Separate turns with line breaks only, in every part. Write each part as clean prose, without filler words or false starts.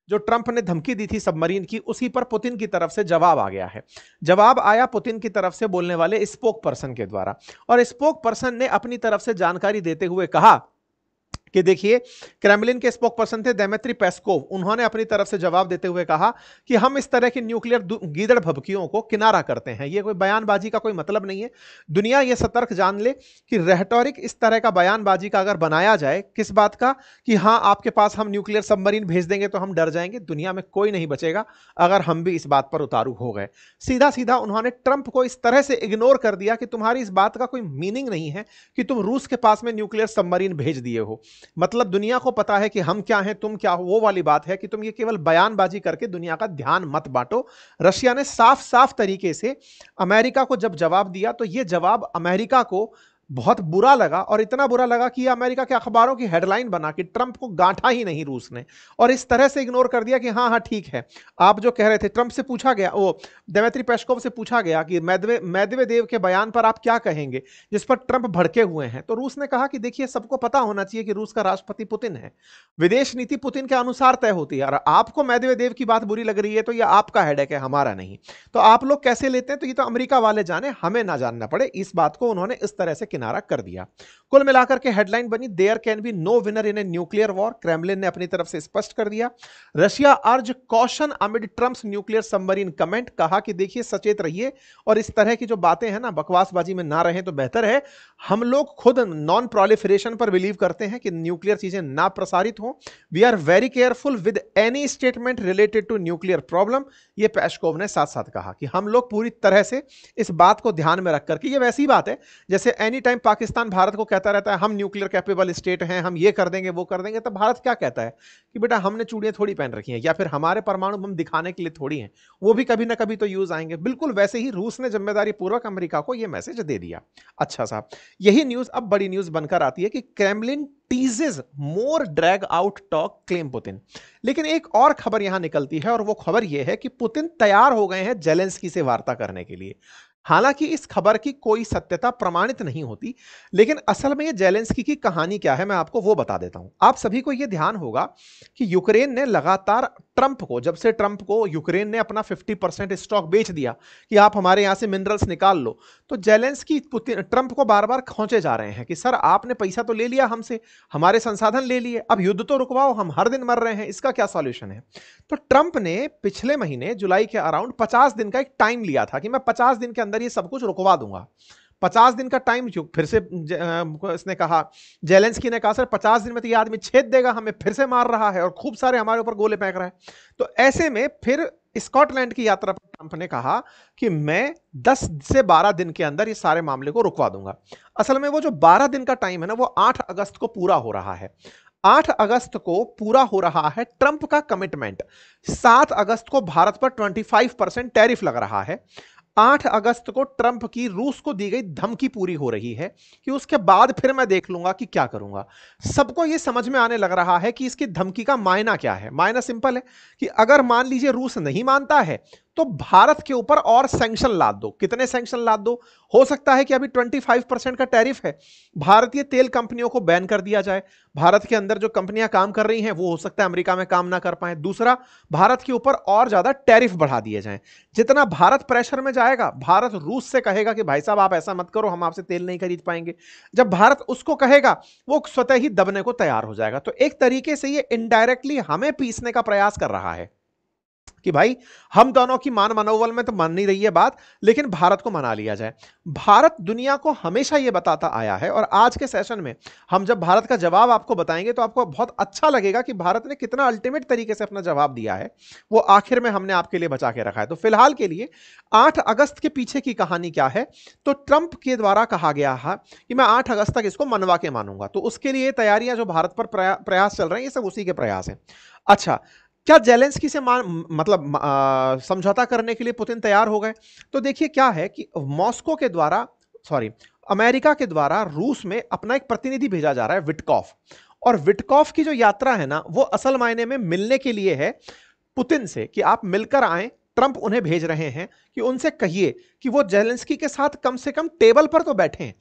जो ट्रंप ने धमकी दी थी सबमरीन की, उसी पर पुतिन की तरफ से जवाब आ गया है। जवाब आया पुतिन की तरफ से बोलने वाले स्पोक पर्सन के द्वारा, और स्पोक पर्सन ने अपनी तरफ से जानकारी देते हुए कहा कि देखिए, क्रेमलिन के स्पोक पर्सन थे दिमित्री पेस्कोव, उन्होंने अपनी तरफ से जवाब देते हुए कहा कि हम इस तरह की न्यूक्लियर गीदड़ भभकियों को किनारा करते हैं। ये कोई बयानबाजी का कोई मतलब नहीं है। दुनिया ये सतर्क जान ले कि रेटोरिक इस तरह का बयानबाजी का अगर बनाया जाए, किस बात का, कि हाँ आपके पास हम न्यूक्लियर सबमरीन भेज देंगे तो हम डर जाएंगे, दुनिया में कोई नहीं बचेगा अगर हम भी इस बात पर उतारू हो गए। सीधा सीधा उन्होंने ट्रंप को इस तरह से इग्नोर कर दिया कि तुम्हारी इस बात का कोई मीनिंग नहीं है कि तुम रूस के पास में न्यूक्लियर सबमरीन भेज दिए हो। मतलब दुनिया को पता है कि हम क्या हैं, तुम क्या हो, वो वाली बात है कि तुम ये केवल बयानबाजी करके दुनिया का ध्यान मत बांटो। रशिया ने साफ साफ तरीके से अमेरिका को जब जवाब दिया तो ये जवाब अमेरिका को बहुत बुरा लगा, और इतना बुरा लगा कि अमेरिका के अखबारों की हेडलाइन बना कि ट्रंप को गांठा ही नहीं रूस ने, और इस तरह से इग्नोर कर दिया कि हाँ हाँ ठीक है, आप जो कह रहे थे। ट्रंप से पूछा गया, वो दिमित्री पेस्कोव से पूछा गया कि मेदवेदेव के बयान पर आप क्या कहेंगे जिस पर ट्रंप भड़के हुए हैं, तो रूस ने कहा कि देखिए, सबको पता होना चाहिए कि रूस का राष्ट्रपति पुतिन है, विदेश नीति पुतिन के अनुसार तय होती है, और आपको मेदवेदेव की बात बुरी लग रही है तो यह आपका हेडेक है, हमारा नहीं। तो आप लोग कैसे लेते हैं तो ये तो अमेरिका वाले जाने, हमें ना जानना पड़े। इस बात को उन्होंने इस तरह से किनारा कर दिया। कुल मिलाकर के हेडलाइन बनी, there can be no winner in a nuclear war. Kremlin ने अपनी तरफ से स्पष्ट कर दिया। Russia urge caution amid Trump's nuclear submarine comment, कहा कि देखिए सचेत रहिए और इस तरह की जो बातें हैं ना, बकवासबाजी में ना रहें तो बेहतर है। हम लोग खुद नॉन प्रोलिफरेशन पर बिलीव करते हैं कि न्यूक्लियर चीजें ना प्रसारित हो। We are very careful with any statement related to nuclear problem. ये पेस्कोव ने साथ साथ कहा कि हम लोग पूरी तरह से इस बात को ध्यान में रख करके, ये वैसी बात है जैसे एनी टाइम पाकिस्तान भारत को कहता रहता है हम न्यूक्लियर कैपेबल स्टेट हैं, हम ये कर देंगे वो कर देंगे, तो भारत क्या कहता है कि बेटा हमने चूड़ियां थोड़ी पहन रखी हैं, या फिर हमारे परमाणु बम दिखाने के लिए थोड़ी हैं, वो भी कभी ना कभी तो यूज आएंगे। बिल्कुल वैसे ही रूस ने जिम्मेदारी पूर्वक अमेरिका को यह मैसेज दे दिया। अच्छा साहब, यही न्यूज अब बड़ी न्यूज बनकर आती है कि Kremlin teases more drag out talk claim Putin. लेकिन एक और खबर यहां निकलती है, और वो खबर यह है कि पुतिन तैयार हो गए हैं जेलेंस्की से वार्ता करने के लिए। हालांकि इस खबर की कोई सत्यता प्रमाणित नहीं होती, लेकिन असल में ये जेलेंस्की की कहानी क्या है मैं आपको वो बता देता हूं। आप सभी को यह ध्यान होगा कि यूक्रेन ने लगातार ट्रंप को, जब से ट्रंप को यूक्रेन ने अपना 50% स्टॉक बेच दिया कि आप हमारे यहां से मिनरल्स निकाल लो, तो जेलेंस्की ट्रंप को बार बार खौंचे जा रहे हैं कि सर आपने पैसा तो ले लिया हमसे, हमारे संसाधन ले लिए, अब युद्ध तो रुकवाओ, हम हर दिन मर रहे हैं, इसका क्या सॉल्यूशन है। तो ट्रंप ने पिछले महीने जुलाई के अराउंड 50 दिन का एक टाइम लिया था कि मैं 50 दिन के अंदर ये सब कुछ रुकवा दूंगा। 50 दिन का टाइम फिर से इसने कहा, जेलेंस्की ने कहा सर 50 दिन में तो ये आदमी छेद देगा, हमें फिर से मार रहा है और खूब सारे हमारे ऊपर गोले फेंक रहा है। तो ऐसे में फिर स्कॉटलैंड की यात्रा पर ट्रंप ने कहा कि मैं 10 से 12 दिन के अंदर ये सारे मामले को रुकवा दूंगा। असल में वो जो 12 दिन का टाइम है ना, वो 8 अगस्त को पूरा हो रहा है। 8 अगस्त को पूरा हो रहा है ट्रंप का कमिटमेंट। 7 अगस्त को भारत पर 25% टैरिफ लग रहा है। 8 अगस्त को ट्रंप की रूस को दी गई धमकी पूरी हो रही है कि उसके बाद फिर मैं देख लूंगा कि क्या करूंगा। सबको यह समझ में आने लग रहा है कि इसकी धमकी का मायना क्या है। मायना सिंपल है कि अगर मान लीजिए रूस नहीं मानता है तो भारत के ऊपर और सैंक्शन लाद दो। कितने सैंक्शन लाद दो? हो सकता है कि अभी 25% का टैरिफ है, भारतीय तेल कंपनियों को बैन कर दिया जाए। भारत के अंदर जो कंपनियां काम कर रही हैं वो हो सकता है अमेरिका में काम ना कर पाए। दूसरा, भारत के ऊपर और ज्यादा टैरिफ बढ़ा दिए जाएं। जितना भारत प्रेशर में जाएगा, भारत रूस से कहेगा कि भाई साहब आप ऐसा मत करो, हम आपसे तेल नहीं खरीद पाएंगे। जब भारत उसको कहेगा, वो स्वतः ही दबने को तैयार हो जाएगा। तो एक तरीके से ये इनडायरेक्टली हमें पीसने का प्रयास कर रहा है कि भाई हम दोनों की मान मनोबल में तो मान नहीं रही है बात, लेकिन भारत को मना लिया जाए। भारत दुनिया को हमेशा यह बताता आया है, और आज के सेशन में हम जब भारत का जवाब आपको बताएंगे तो आपको बहुत अच्छा लगेगा कि भारत ने कितना अल्टीमेट तरीके से अपना जवाब दिया है। वो आखिर में हमने आपके लिए बचा के रखा है। तो फिलहाल के लिए 8 अगस्त के पीछे की कहानी क्या है, तो ट्रंप के द्वारा कहा गया है कि मैं 8 अगस्त तक इसको मनवा के मानूंगा। तो उसके लिए तैयारियां जो भारत पर प्रयास चल रहे हैं, ये सब उसी के प्रयास हैं। अच्छा, क्या जेलेंस्की से मतलब समझौता करने के लिए पुतिन तैयार हो गए? तो देखिए क्या है कि मॉस्को के द्वारा, सॉरी, अमेरिका के द्वारा रूस में अपना एक प्रतिनिधि भेजा जा रहा है, विटकॉफ। और विटकॉफ की जो यात्रा है ना, वो असल मायने में मिलने के लिए है पुतिन से कि आप मिलकर आएं। ट्रंप उन्हें भेज रहे हैं कि उनसे कहिए कि वो जेलेंस्की के साथ कम से कम टेबल पर तो बैठें।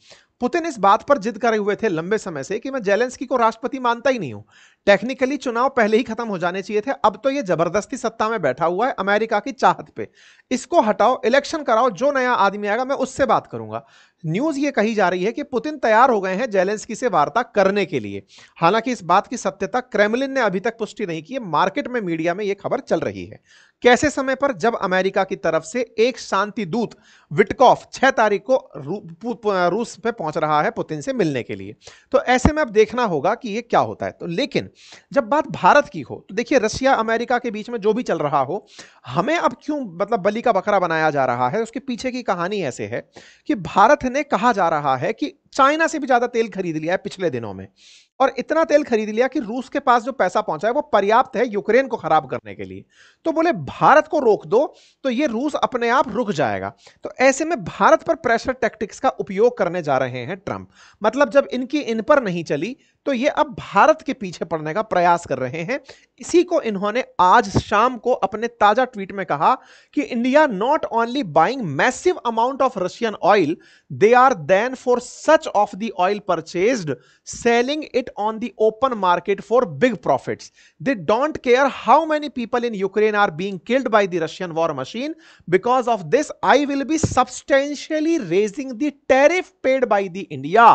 पुतिन इस बात पर जिद करे हुए थे लंबे समय से कि मैं जेलेंस्की को राष्ट्रपति मानता ही नहीं हूं। टेक्निकली चुनाव पहले ही खत्म हो जाने चाहिए थे, अब तो ये जबरदस्ती सत्ता में बैठा हुआ है अमेरिका की चाहत पे। इसको हटाओ, इलेक्शन कराओ, जो नया आदमी आएगा मैं उससे बात करूंगा। न्यूज ये कही जा रही है कि पुतिन तैयार हो गए हैं जेलेंस्की से वार्ता करने के लिए। हालांकि इस बात की सत्यता क्रेमलिन ने अभी तक पुष्टि नहीं की है, मार्केट में मीडिया में यह खबर चल रही है। कैसे समय पर, जब अमेरिका की तरफ से एक शांति दूत विटकॉफ 6 तारीख को रूस पे पहुंच रहा है पुतिन से मिलने के लिए। तो ऐसे में अब देखना होगा कि ये क्या होता है। तो लेकिन जब बात भारत की हो तो देखिए, रशिया अमेरिका के बीच में जो भी चल रहा हो, हमें अब क्यों मतलब बलि का बकरा बनाया जा रहा है, उसके पीछे की कहानी ऐसे है कि भारत ने कहा जा रहा है कि चाइना से भी ज्यादा तेल खरीद लिया है पिछले दिनों में, और इतना तेल खरीद लिया कि रूस के पास जो पैसा पहुंचा है वो पर्याप्त है यूक्रेन को खराब करने के लिए। तो बोले भारत को रोक दो तो ये रूस अपने आप रुक जाएगा। तो ऐसे में भारत पर प्रेशर टैक्टिक्स का उपयोग करने जा रहे हैं ट्रंप। मतलब जब इनकी इन पर नहीं चली तो ये अब भारत के पीछे पड़ने का प्रयास कर रहे हैं। इसी को इन्होंने आज शाम को अपने ताजा ट्वीट में कहा कि India not only buying massive amount of Russian oil, they are then for such of the oil purchased selling it on the open market for big profits. They don't care how many people in Ukraine are being killed by the Russian war machine. Because of this, I will be substantially raising the tariff paid by the India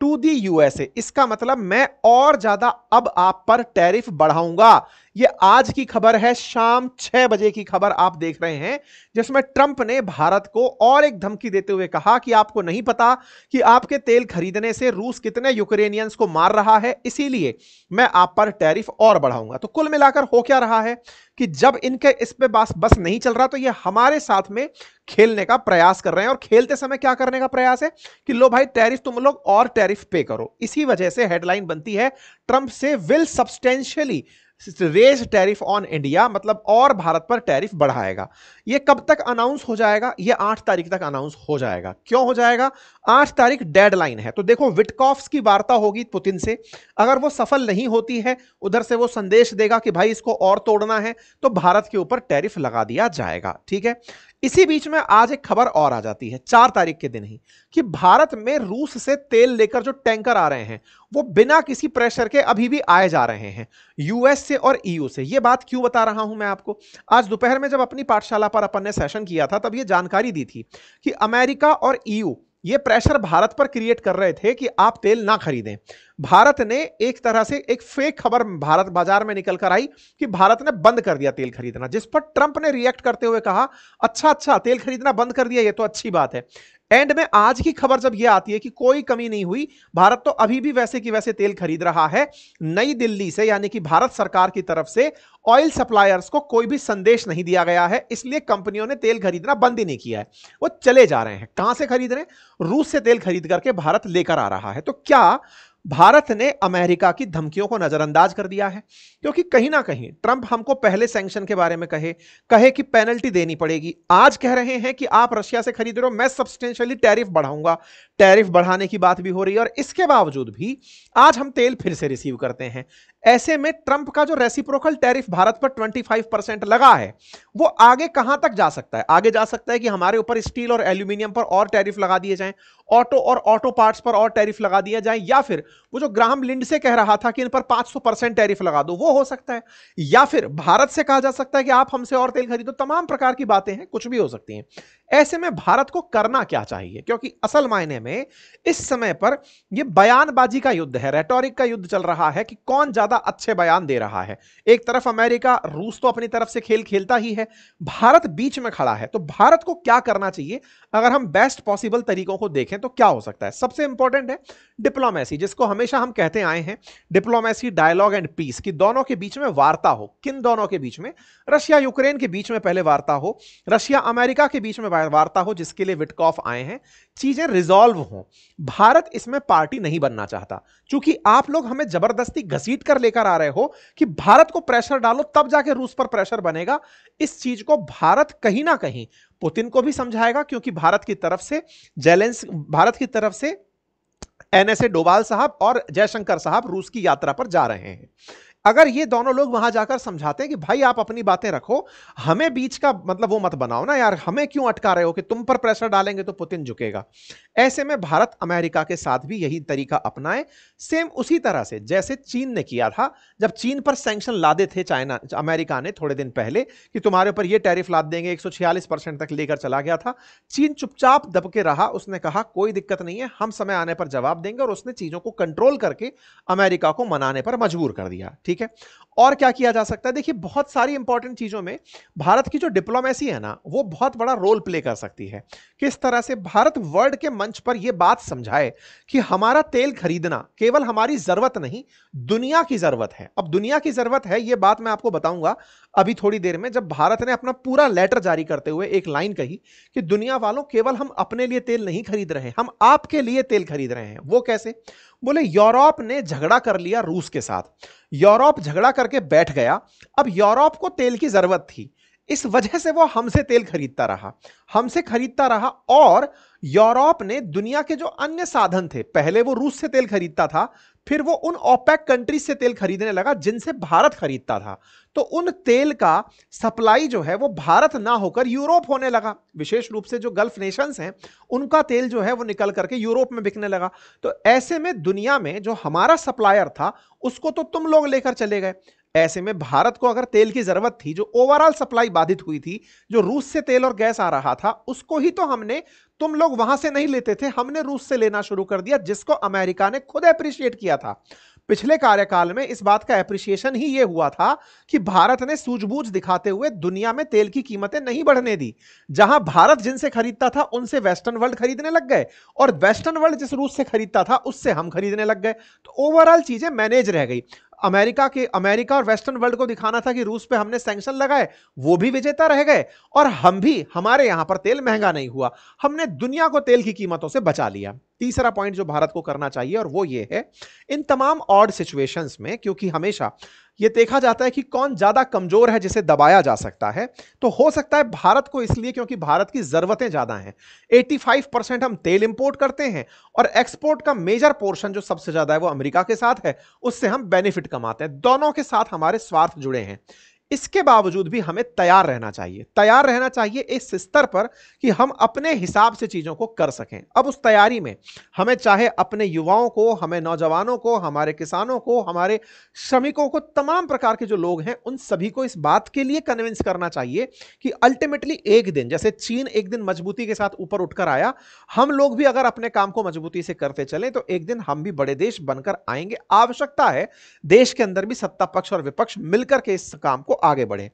to the USA. इसका मतलब मैं और ज्यादा अब आप पर tariff बढ़ाऊंगा। ये आज की खबर है, शाम 6 बजे की खबर आप देख रहे हैं, जिसमें ट्रंप ने भारत को और एक धमकी देते हुए कहा कि आपको नहीं पता कि आपके तेल खरीदने से रूस कितने यूक्रेनियंस को मार रहा है, इसीलिए मैं आप पर टैरिफ और बढ़ाऊंगा। तो कुल मिलाकर हो क्या रहा है कि जब इनके इस पे बस नहीं चल रहा तो ये हमारे साथ में खेलने का प्रयास कर रहे हैं। और खेलते समय क्या करने का प्रयास है कि लो भाई टैरिफ तुम लोग और टैरिफ पे करो। इसी वजह से हेडलाइन बनती है, ट्रंप से will substantially raise tariff on India, मतलब और भारत पर टैरिफ बढ़ाएगा। ये कब तक अनाउंस हो जाएगा? ये 8 तारीख तक अनाउंस हो जाएगा। क्यों हो जाएगा? 8 तारीख डेडलाइन है। तो देखो, विटकॉफ्स की वार्ता होगी पुतिन से, अगर वो सफल नहीं होती है, उधर से वो संदेश देगा कि भाई इसको और तोड़ना है, तो भारत के ऊपर टैरिफ लगा दिया जाएगा। ठीक है। इसी बीच में आज एक खबर और आ जाती है 4 तारीख के दिन ही, कि भारत में रूस से तेल लेकर जो टैंकर आ रहे हैं वो बिना किसी प्रेशर के अभी भी आए जा रहे हैं, यूएस से और ईयू से। ये बात क्यों बता रहा हूं मैं आपको? आज दोपहर में जब अपनी पाठशाला पर अपन ने सेशन किया था तब ये जानकारी दी थी कि अमेरिका और ईयू ये प्रेशर भारत पर क्रिएट कर रहे थे कि आप तेल ना खरीदें। भारत ने एक तरह से एक फेक खबर भारत बाजार में निकल कर आई कि भारत ने बंद कर दिया तेल खरीदना, जिस पर ट्रंप ने रिएक्ट करते हुए कहा, अच्छा तेल खरीदना बंद कर दिया, ये तो अच्छी बात है। एंड में आज की खबर जब यह आती है कि कोई कमी नहीं हुई, भारत तो अभी भी वैसे की वैसे तेल खरीद रहा है। नई दिल्ली से, यानी कि भारत सरकार की तरफ से ऑयल सप्लायर्स को कोई भी संदेश नहीं दिया गया है, इसलिए कंपनियों ने तेल खरीदना बंद ही नहीं किया है, वो चले जा रहे हैं। कहां से खरीद रहे हैं? रूस से तेल खरीद करके भारत लेकर आ रहा है। तो क्या भारत ने अमेरिका की धमकियों को नजरअंदाज कर दिया है? क्योंकि कहीं ना कहीं ट्रंप हमको पहले सैंक्शन के बारे में कहे कि पेनल्टी देनी पड़ेगी, आज कह रहे हैं कि आप रशिया से खरीद रहे हो, मैं सब्सटेंशियली टैरिफ बढ़ाऊंगा। टैरिफ बढ़ाने की बात भी हो रही है, और इसके बावजूद भी आज हम तेल फिर से रिसीव करते हैं। ऐसे में ट्रंप का जो रेसिप्रोकल टैरिफ भारत पर 25% लगा है, वो आगे कहां तक जा सकता है? आगे जा सकता है कि हमारे ऊपर स्टील और एल्यूमिनियम पर और टैरिफ लगा दिए जाएं, ऑटो और ऑटो पार्ट्स पर और टैरिफ लगा दिया जाए, या फिर वो जो ग्राहम लिंडसे कह रहा था कि इन पर 500% टैरिफ लगा दो, वो हो सकता है। या फिर भारत से कहा जा सकता है कि आप हमसे और तेल खरीदो। तमाम प्रकार की बातें हैं, कुछ भी हो सकती हैं। ऐसे में भारत को करना क्या चाहिए? क्योंकि असल मायने में इस समय पर यह बयानबाजी का युद्ध है, रेटोरिक का युद्ध चल रहा है कि कौन ज्यादा अच्छे बयान दे रहा है। एक तरफ अमेरिका, रूस तो अपनी तरफ से खेल खेलता ही है, भारत बीच में खड़ा है। तो भारत को क्या करना चाहिए? अगर हम बेस्ट पॉसिबल तरीकों को देखें तो क्या हो सकता है? सबसे इंपॉर्टेंट है डिप्लोमेसी, जिसको हमेशा हम कहते आए हैं, डिप्लोमेसी, डायलॉग एंड पीस, की दोनों के बीच में वार्ता हो। किन दोनों के बीच में? रशिया यूक्रेन के बीच में पहले वार्ता हो, रशिया अमेरिका के बीच में वार्ता हो, जिसके लिए विटकॉफ आए हैं, चीजें रिजॉल्व हो। भारत इसमें पार्टी नहीं बनना चाहता, क्योंकि आप लोग हमें जबरदस्ती घसीट कर लेकर आ रहे हो कि भारत को प्रेशर डालो तब जाके रूस पर प्रेशर बनेगा। इस चीज को भारत कहीं ना कहीं पुतिन को भी समझाएगा, क्योंकि भारत की तरफ से एनएसए डोभाल साहब और जयशंकर साहब रूस की यात्रा पर जा रहे हैं। अगर ये दोनों लोग वहां जाकर समझाते हैं कि भाई आप अपनी बातें रखो, हमें बीच का मतलब वो मत बनाओ ना यार, हमें क्यों अटका रहे हो कि तुम पर प्रेशर डालेंगे तो पुतिन झुकेगा। ऐसे में भारत अमेरिका के साथ भी यही तरीका अपनाए, सेम उसी तरह से जैसे चीन ने किया था। जब चीन पर सैंक्शन लादे थे चाइना अमेरिका ने थोड़े दिन पहले कि तुम्हारे ऊपर ये टैरिफ लाद देंगे, 146% तक लेकर चला गया था। चीन चुपचाप दब के रहा, उसने कहा कोई दिक्कत नहीं है, हम समय आने पर जवाब देंगे, और उसने चीजों को कंट्रोल करके अमेरिका को मनाने पर मजबूर कर दिया। ठीक है, और क्या किया जा सकता है? देखिए बहुत सारी इंपॉर्टेंट चीजों में भारत की जो डिप्लोमेसी है ना, वो बहुत बड़ा रोल प्ले कर सकती है। किस तरह से भारत वर्ल्ड के मंच पर यह बात समझाए कि हमारा तेल खरीदना केवल हमारी जरूरत नहीं, दुनिया की जरूरत है। अब दुनिया की जरूरत है, यह बात मैं आपको बताऊंगा अभी थोड़ी देर में, जब भारत ने अपना पूरा लेटर जारी करते हुए एक लाइन कही कि दुनिया वालों, केवल हम अपने लिए तेल नहीं खरीद रहे, हम आपके लिए तेल खरीद रहे हैं। वो कैसे? बोले यूरोप ने झगड़ा कर लिया रूस के साथ, यूरोप झगड़ा करके बैठ गया, अब यूरोप को तेल की जरूरत थी, इस वजह से वो हमसे तेल खरीदता रहा, हमसे खरीदता रहा। और यूरोप ने दुनिया के जो अन्य साधन थे, पहले वो रूस से तेल खरीदता था, फिर वो उन ओपेक कंट्रीज से तेल खरीदने लगा जिनसे भारत खरीदता था, तो उन तेल का सप्लाई जो है वो भारत ना होकर यूरोप होने लगा। विशेष रूप से जो गल्फ नेशंस हैं, उनका तेल जो है वो निकल करके यूरोप में बिकने लगा। तो ऐसे में दुनिया में जो हमारा सप्लायर था, उसको तो तुम लोग लेकर चले गए। ऐसे में भारत को अगर तेल की जरूरत थी, जो ओवरऑल सप्लाई बाधित हुई थी, जो रूस से तेल और गैस आ रहा था, उसको ही तो हमने, तुम लोग वहां से नहीं लेते थे, हमने रूस से लेना शुरू कर दिया, जिसको अमेरिका ने खुद अप्रिशिएट किया था। पिछले कार्यकाल में इस बात का एप्रिसिएशन ही यह हुआ था कि भारत ने सूझबूझ दिखाते हुए दुनिया में तेल की कीमतें नहीं बढ़ने दी। जहां भारत जिनसे खरीदता था उनसे वेस्टर्न वर्ल्ड खरीदने लग गए, और वेस्टर्न वर्ल्ड जिस रूस से खरीदता था उससे हम खरीदने लग गए, तो ओवरऑल चीजें मैनेज रह गई। अमेरिका और वेस्टर्न वर्ल्ड को दिखाना था कि रूस पे हमने सैंक्शन लगाए, वो भी विजेता रह गए, और हम भी, हमारे यहां पर तेल महंगा नहीं हुआ, हमने दुनिया को तेल की कीमतों से बचा लिया। तीसरा पॉइंट जो भारत को करना चाहिए, और वो ये है, इन तमाम ऑड सिचुएशंस में, क्योंकि हमेशा ये देखा जाता है कि कौन ज्यादा कमजोर है जिसे दबाया जा सकता है, तो हो सकता है भारत को, इसलिए क्योंकि भारत की जरूरतें ज्यादा हैं। 85% हम तेल इंपोर्ट करते हैं, और एक्सपोर्ट का मेजर पोर्शन जो सबसे ज्यादा है वो अमेरिका के साथ है, उससे हम बेनिफिट कमाते हैं। दोनों के साथ हमारे स्वार्थ जुड़े हैं। इसके बावजूद भी हमें तैयार रहना चाहिए इस स्तर पर कि हम अपने हिसाब से चीजों को कर सकें। अब उस तैयारी में हमें चाहे अपने युवाओं को, हमें नौजवानों को, हमारे किसानों को, हमारे श्रमिकों को, तमाम प्रकार के जो लोग हैं, उन सभी को इस बात के लिए कन्विंस करना चाहिए कि अल्टीमेटली एक दिन, जैसे चीन एक दिन मजबूती के साथ ऊपर उठकर आया, हम लोग भी अगर अपने काम को मजबूती से करते चलें तो एक दिन हम भी बड़े देश बनकर आएंगे। आवश्यकता है देश के अंदर भी सत्ता पक्ष और विपक्ष मिलकर के इस काम को आगे बढ़े।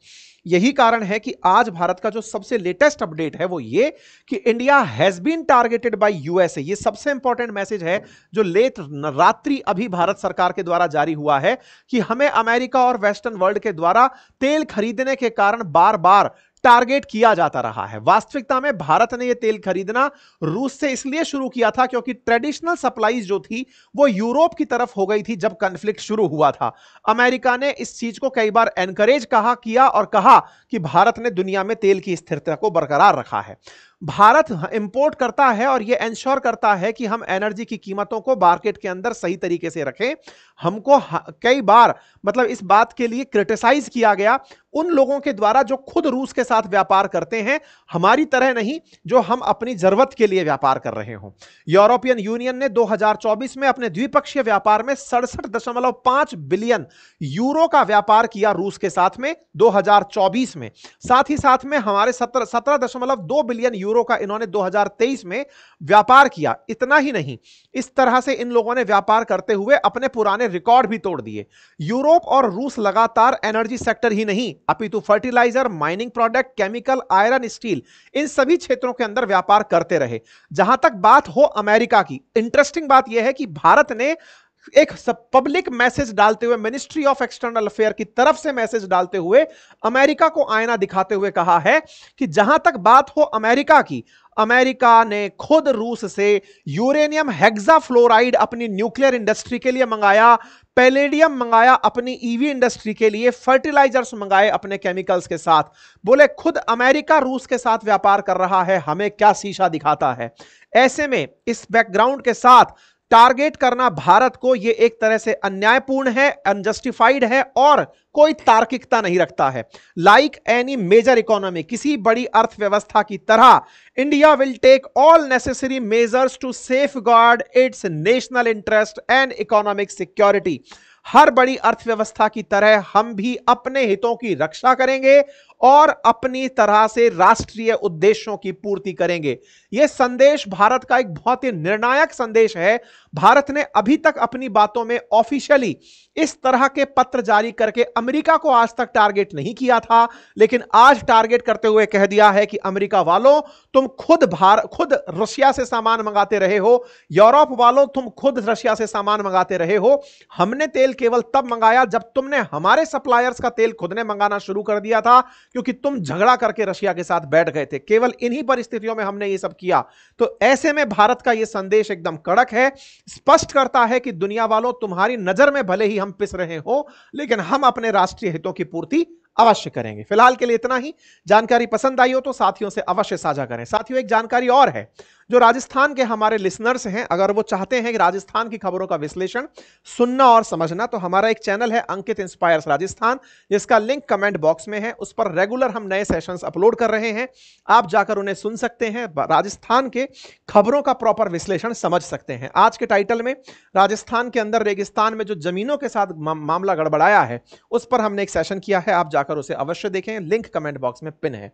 यही कारण है कि आज भारत का जो सबसे लेटेस्ट अपडेट है वो ये कि India has been targeted by USA. ये सबसे इंपॉर्टेंट मैसेज है जो लेट रात्रि अभी भारत सरकार के द्वारा जारी हुआ है कि हमें अमेरिका और वेस्टर्न वर्ल्ड के द्वारा तेल खरीदने के कारण बार बार टारगेट किया जाता रहा है। वास्तविकता में भारत ने यह तेल खरीदना रूस से इसलिए शुरू किया था क्योंकि ट्रेडिशनल सप्लाईज जो थी वो यूरोप की तरफ हो गई थी जब कॉन्फ्लिक्ट शुरू हुआ था। अमेरिका ने इस चीज को कई बार एनकरेज किया और कहा कि भारत ने दुनिया में तेल की स्थिरता को बरकरार रखा है। भारत इंपोर्ट करता है और यह एंश्योर करता है कि हम एनर्जी की कीमतों को मार्केट के अंदर सही तरीके से रखें। हमको कई बार मतलब इस बात के लिए क्रिटिसाइज किया गया उन लोगों के द्वारा जो खुद रूस के साथ व्यापार करते हैं, हमारी तरह नहीं जो हम अपनी जरूरत के लिए व्यापार कर रहे हों। यूरोपियन यूनियन ने 2024 में अपने द्विपक्षीय व्यापार में 67.5 बिलियन यूरो का व्यापार किया रूस के साथ में 2024 में। साथ ही साथ में हमारे 17.2 बिलियन यूरो का इन्होंने 2023 में व्यापार किया। इतना ही नहीं, इस तरह से इन लोगों ने व्यापार करते हुए अपने पुराने रिकॉर्ड भी तोड़ दिए। यूरोप और रूस लगातार एनर्जी सेक्टर ही नहीं अपितु fertiliser, mining product, chemical, iron, steel, इन सभी क्षेत्रों के अंदर व्यापार करते रहे। जहां तक बात हो अमेरिका की, इंटरेस्टिंग बात यह है कि भारत ने एक पब्लिक मैसेज डालते हुए, मिनिस्ट्री ऑफ एक्सटर्नल अफेयर की तरफ से मैसेज डालते हुए अमेरिका को आईना दिखाते हुए कहा है कि जहां तक बात हो अमेरिका की, अमेरिका ने खुद रूस से यूरेनियम हेक्साफ्लोराइड अपनी न्यूक्लियर इंडस्ट्री के लिए मंगाया, पैलेडियम मंगाया अपनी ईवी इंडस्ट्री के लिए, फर्टिलाइजर्स मंगाए अपने केमिकल्स के साथ। बोले खुद अमेरिका रूस के साथ व्यापार कर रहा है, हमें क्या शीशा दिखाता है। ऐसे में इस बैकग्राउंड के साथ टारगेट करना भारत को यह एक तरह से अन्यायपूर्ण है, अनजस्टिफाइड है और कोई तार्किकता नहीं रखता है। लाइक एनी मेजर इकोनॉमी, किसी बड़ी अर्थव्यवस्था की तरह, India will take all necessary measures to safeguard its national interest and economic security. हर बड़ी अर्थव्यवस्था की तरह हम भी अपने हितों की रक्षा करेंगे और अपनी तरह से राष्ट्रीय उद्देश्यों की पूर्ति करेंगे। यह संदेश भारत का एक बहुत ही निर्णायक संदेश है। भारत ने अभी तक अपनी बातों में ऑफिशियली इस तरह के पत्र जारी करके अमेरिका को आज तक टारगेट नहीं किया था, लेकिन आज टारगेट करते हुए कह दिया है कि अमेरिका वालों तुम खुद रशिया से सामान मंगाते रहे हो, यूरोप वालों तुम खुद रशिया से सामान मंगाते रहे हो, हमने तेल केवल तब मंगाया जब तुमने हमारे सप्लायर्स का तेल खुद ने मंगाना शुरू कर दिया था, क्योंकि तुम झगड़ा करके रशिया के साथ बैठ गए थे। केवल इन्हीं परिस्थितियों में हमने ये सब किया। तो ऐसे में भारत का यह संदेश एकदम कड़क है, स्पष्ट करता है कि दुनिया वालों तुम्हारी नजर में भले ही हम पिस रहे हो, लेकिन हम अपने राष्ट्रीय हितों की पूर्ति अवश्य करेंगे। फिलहाल के लिए इतना ही। जानकारी पसंद आई हो तो साथियों से अवश्य साझा करें। साथियों, एक जानकारी और है, जो राजस्थान के हमारे लिसनर्स हैं, अगर वो चाहते हैं कि राजस्थान की खबरों का विश्लेषण सुनना और समझना, तो हमारा एक चैनल है अंकित इंस्पायर्स राजस्थान, जिसका लिंक कमेंट बॉक्स में है। उस पर रेगुलर हम नए सेशंस अपलोड कर रहे हैं, आप जाकर उन्हें सुन सकते हैं, राजस्थान के खबरों का प्रॉपर विश्लेषण समझ सकते हैं। आज के टाइटल में राजस्थान के अंदर रेगिस्तान में जो जमीनों के साथ मामला गड़बड़ाया है, उस पर हमने एक सेशन किया है, आप जाकर उसे अवश्य देखें, लिंक कमेंट बॉक्स में पिन है।